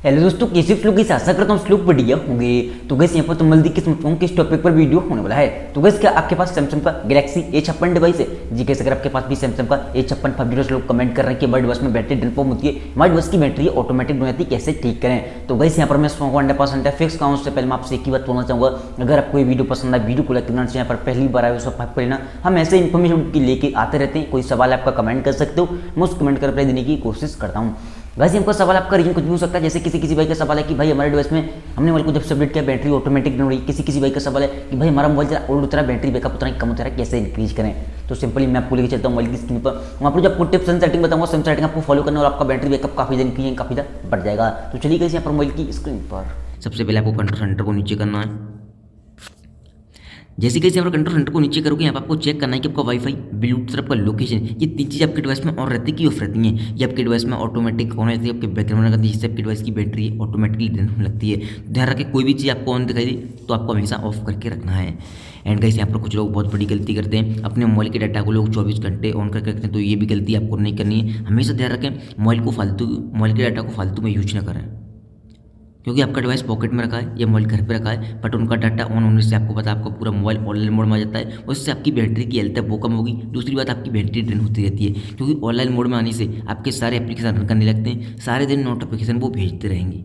Hello दोस्तों, कैसे flow की आशा करता हूँ लोग बढ़िया होंगे। तो गैस यहाँ पर तो जल्दी किस्मत कहूँ किस टॉपिक पर वीडियो होने वाला है। तो गैस क्या आपके पास सैमसंग का गैलेक्सी A56 डिवाइस है? जी कैसे, अगर आपके पास भी सैमसंग का A56 5G लोग कमेंट कर रहे हैं कि हमारे डिवाइस में बैटरी ड्रिप होती है, हमारे डिवाइस की बैटरी ऑटोमेटिक हो जाती है, कैसे ठीक करें। तो गैस यहाँ पर मैं 100% फिक्स कहूँ। उससे पहले मैं आपसे एक ही बात बोलना चाहूँगा, अगर आपको ये वीडियो पसंद आए, वीडियो को लाइक करना चाहिए। यहाँ पर पहली बार आए सब्सक्राइब कर लेना। हम ऐसे इन्फॉर्मेशन की लेके आते रहते हैं। कोई सवाल आपका कमेंट कर सकते हो, मैं उस कमेंट का रिप्लाई देने की कोशिश करता हूँ। वैसे हमको सवाल आपका रीजन कुछ भी हो सकता है। जैसे किसी भाई का सवाल है कि भाई हमारे डिवाइस में हमने मोबाइल को जब से अपडेट किया बैटरी ऑटोमेटिक नहीं हो रही। किसी भाई का सवाल है कि भाई हमारा मोबाइल जरा ओल्ड उतरा, बैटरी बैकअप उतना कम होता है, कैसे इंक्रीज करें। तो सिंपली मैं आपको लेके चलता हूँ मोबाइल की स्क्रीन पर। वहाँ पर जो आपको टिप्स एंड सेटिंग बताऊंगा, सेम सेटिंग आपको फॉलो करना और आपका बैटरी बैकअप काफी दिन की काफी ज़्यादा बढ़ जाएगा। तो चलिए गए यहाँ पर मोबाइल की स्क्रीन पर। सबसे पहले आपको कंट्रोल सेंटर को नीचे करना है। जैसे कैसे आप कंट्रोल सेंटर को नीचे करोगे, यहाँ पर आपको चेक करना है कि आपका वाईफाई, ब्लूटूथ, आपका लोकेशन, ये तीन चीज़ आपके डिवाइस में ऑन रहती है कि ऑफ रहती हैं। ये आपके डिवाइस में ऑटोमेटिक ऑन रहती है, आपके बैकग्राउंड में रहती है, जिससे आपके डिवाइस की बैटरी ऑटोमेटिकली ड्रेन होने लगती है। ध्यान रखें, कोई भी चीज़ आपको ऑन दिखाई दे तो आपको हमेशा ऑफ करके रखना है। एंड गाइस यहाँ पर कुछ लोग बहुत बड़ी गलती करते हैं, अपने मोबाइल के डाटा को लोग 24 घंटे ऑन करके रखते हैं। तो ये भी गलती आपको नहीं करनी है। हमेशा ध्यान रखें, मोबाइल के डाटा को फालतू में यूज ना करें, क्योंकि आपका डिवाइस पॉकेट में रखा है या मोबाइल घर पे रखा है, बट उनका डाटा ऑन होने से आपको पता है आपका पूरा मोबाइल ऑनलाइन मोड में आ जाता है। उससे आपकी बैटरी की हेल्थ है वो कम होगी। दूसरी बात, आपकी बैटरी ड्रेन होती रहती है, क्योंकि ऑनलाइन मोड में आने से आपके सारे एप्लीकेशन रन करने लगते हैं, सारे दिन नोटिफिकेशन वो भेजते रहेंगे।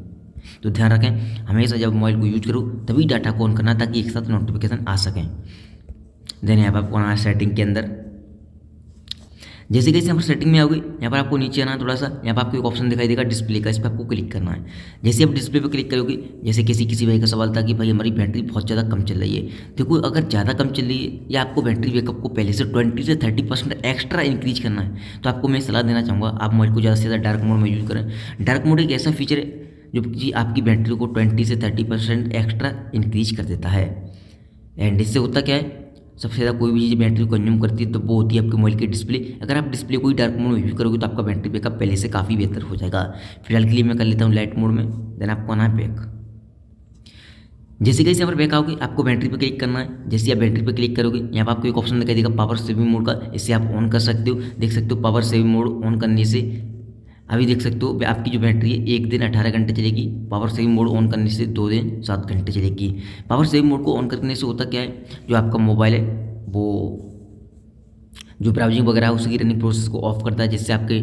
तो ध्यान रखें, हमेशा जब मोबाइल को यूज करो तभी डाटा को ऑन करना, ताकि एक साथ नोटिफिकेशन आ सकें। देन यहाँ पर आपको आना है सेटिंग के अंदर। जैसे कि यहाँ पर सेटिंग में आओगे, यहाँ पर आपको नीचे आना है थोड़ा सा। यहाँ पर आपको एक ऑप्शन दिखाई देगा डिस्प्ले का, इस पर आपको क्लिक करना है। जैसे आप डिस्प्ले पर क्लिक करोगे, जैसे किसी भाई का सवाल था कि भाई हमारी बैटरी बहुत ज़्यादा कम चल रही है। देखो, अगर ज़्यादा कम चल रही है या आपको बैटरी बैकअप को पहले से 20 से 30% एक्स्ट्रा इंक्रीज करना है, तो आपको मैं सलाह देना चाहूँगा आप मोबाइल को ज़्यादा से ज़्यादा डार्क मोड में यूज़ करें। डार्क मोड एक ऐसा फीचर है जो कि आपकी बैटरी को 20 से 30% एक्स्ट्रा इंक्रीज कर देता है। एंड इससे होता क्या है, सबसे ज़्यादा कोई भी चीज़ बैटरी को कंज्यूम करती है तो वो होती है आपके मोबाइल की डिस्प्ले। अगर आप डिस्प्ले को ही डार्क मोड में यूज करोगे तो आपका बैटरी बैकअप पहले से काफ़ी बेहतर हो जाएगा। फिलहाल के लिए मैं कर लेता हूँ लाइट मोड में। देन आपको आना है बैक। जैसे कैसे यहाँ पर बैक आओगे, आपको बैटरी पर क्लिक करना है। जैसे आप बैटरी पर क्लिक करोगे, यहाँ पर आपको एक ऑप्शन दिखाई देगा पावर सेविंग मोड का, इसे आप ऑन कर सकते हो। देख सकते हो पावर सेविंग मोड ऑन करने से अभी देख सकते हो आपकी जो बैटरी है 1 दिन 18 घंटे चलेगी। पावर सेविंग मोड ऑन करने से 2 दिन 7 घंटे चलेगी। पावर सेविंग मोड को ऑन करने से होता क्या है, जो आपका मोबाइल है वो जो ब्राउजिंग वगैरह है उसकी रनिंग प्रोसेस को ऑफ करता है, जिससे आपके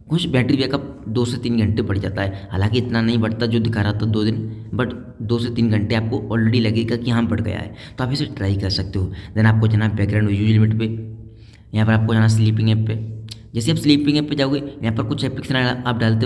कुछ बैटरी बैकअप 2 से 3 घंटे बढ़ जाता है। हालांकि इतना नहीं बढ़ता जो दिखा रहा था 2 दिन, बट 2 से 3 घंटे आपको ऑलरेडी लगेगा कि हाँ बढ़ गया है। तो आप इसे ट्राई कर सकते हो। देन आपको जाना बैकग्राउंड यूज लिमिट पे। यहाँ पर आपको जाना स्लीपिंग ऐप पे। जैसे आप स्लीपिंग ऐप पे जाओगे, यहाँ पर कुछ एप्लीकेशन आप डाल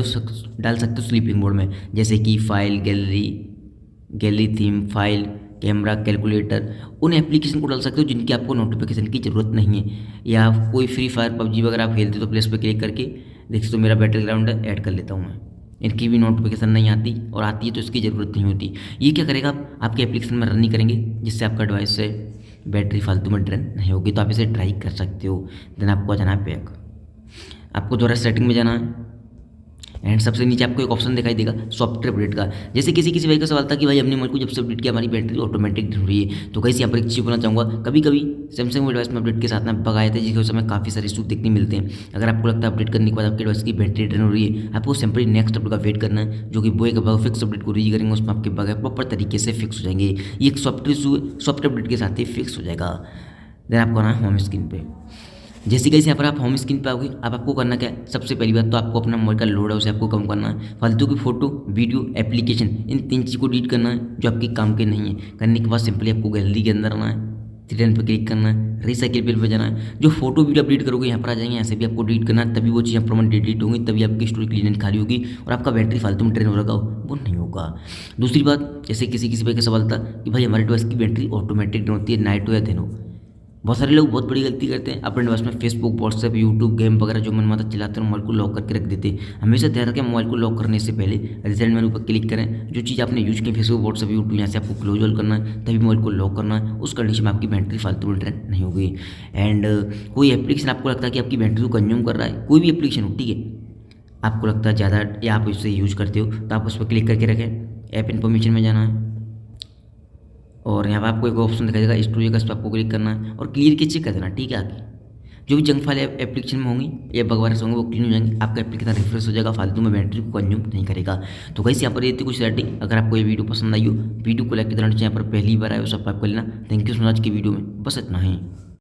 सकते हो स्लीपिंग मोड में, जैसे कि file gallery theme, file, camera, calculator. उन एप्लीकेशन को डाल सकते हो जिनकी आपको नोटिफिकेशन की ज़रूरत नहीं है। या कोई फ्री फायर पबजी वगैरह आप खेलते हो तो प्लेस पे क्लिक करके देखिए तो मेरा बैटल ग्राउंड है, ऐड कर लेता हूँ मैं। इनकी भी नोटिफिकेशन नहीं आती, और आती है तो इसकी ज़रूरत नहीं होती। ये क्या करेगा, आपके एप्लीकेशन में रन नहीं करेंगे, जिससे आपका डिवाइस से बैटरी फालतू में ड्रेन नहीं होगी। तो आप इसे ट्राई कर सकते हो। देन आपको जाना है बैक। आपको दोबारा सेटिंग में जाना है। एंड सबसे नीचे आपको एक ऑप्शन दिखाई देगा सॉफ्टवेयर अपडेट का। जैसे किसी भाई का सवाल था कि भाई हमने मोबाइल को जब से अपडेट किया हमारी बैटरी ऑटोमेटिक ढूंढ रही है। तो कैसे यहाँ पर एक चीज़ बोलना चाहूँगा, कभी कभी सैमसंग में डिवाइस में अपडेट के साथ में बग आए थे, जिसकी वजह से हमें काफ़ी सारे इशू देखने मिलते हैं। अगर आपको लगता है अपडेट करने के बाद आपके डिवाइस की बैटरी ड्रेन हो रही है, आपको सिंपली नेक्स्ट अपडेट का वेट करना है, जो कि वो एक बग फिक्स अपडेट को रीच करेंगे, उसमें आपके बग है प्रॉपर तरीके से फिक्स हो जाएंगे। ये एक सॉफ्टवेयर अपडेट के साथ ही फिक्स हो जाएगा। देन आपको आना है होम स्क्रीन पे। जैसे कैसे यहाँ पर आप होम स्क्रीन पे आओगे, अब आपको करना क्या है, सबसे पहली बात तो आपको अपना मोबाइल का लोड है उसे आपको कम करना है। फालतू की फोटो, वीडियो, एप्लीकेशन, इन 3 चीज़ को डिलीट करना है जो आपके काम के नहीं है। करने के बाद सिंपली आपको गैलरी के अंदर आना है, 3 लाइन पर क्लिक करना है, रिसाइकिल बिल पर जाना है। जो फोटो वीडियो आप डिलीट करोगे यहाँ पर आ जाएंगे, यहाँ से भी आपको डिलीट करना है, तभी वो चीज़ परमानेंट डिलीट होंगी, तभी आपकी स्टोरेज क्लीन खाली होगी और आपका बैटरी फालतू में ड्रेन हो रहा वो नहीं होगा। दूसरी बात, जैसे किसी भाई का सवाल था कि भाई हमारे डिवाइस की बैटरी ऑटोमेटिक ड्रेन होती है, नाइट हो या दिन हो। बहुत सारे लोग बहुत बड़ी गलती करते हैं, अपने डिवाइस में फेसबुक, व्हाट्सएप, यूट्यूब, गेम वगैरह जो मनमाता चलाते हैं मोबाइल को लॉक करके रख देते हैं। हमेशा ध्यान रखें, मोबाइल को लॉक करने से पहले रिजल्ट मेनू पर क्लिक करें। जो चीज़ आपने यूज की फेसबुक, व्हाट्सएप, यूट्यूब, यहाँ से आपको क्लोज ऑल करना है, तभी मोबाइल को लॉक करना है। उस कंडीशन में आपकी बैटरी फालतू में ड्रेन नहीं होगी। एंड कोई एप्लीकेशन आपको लगता है कि आपकी बैटरी को कंज्यूम कर रहा है, कोई भी एप्लीकेशन हो, ठीक है, आपको लगता है ज़्यादा या आप इससे यूज करते हो, तो आप उस पर क्लिक करके रखें। ऐप इन्फॉर्मेशन में जाना है और यहाँ पर आपको एक ऑप्शन दिखाई देगा स्टोरेज का, इस पर आपको क्लिक करना है और क्लियर के चेक कर देना, ठीक है। आगे जो भी जंक फाइल एप्लीकेशन में होंगी या बगवारस होंगे वो क्लीन हो जाएंगे, आपका एप्लीकेशन रिफ्रेश हो जाएगा, फालतू में बैटरी को कंज्यूम नहीं करेगा। तो गाइस यहाँ पर ये थी कुछ सेटिंग। अगर आपको ये वीडियो पसंद आई हो, वीडियो को लाइक करना, चैनल पर पहली बार आए हो सब्सक्राइब कर लेना। थैंक यू सो मच की वीडियो में बस इतना ही।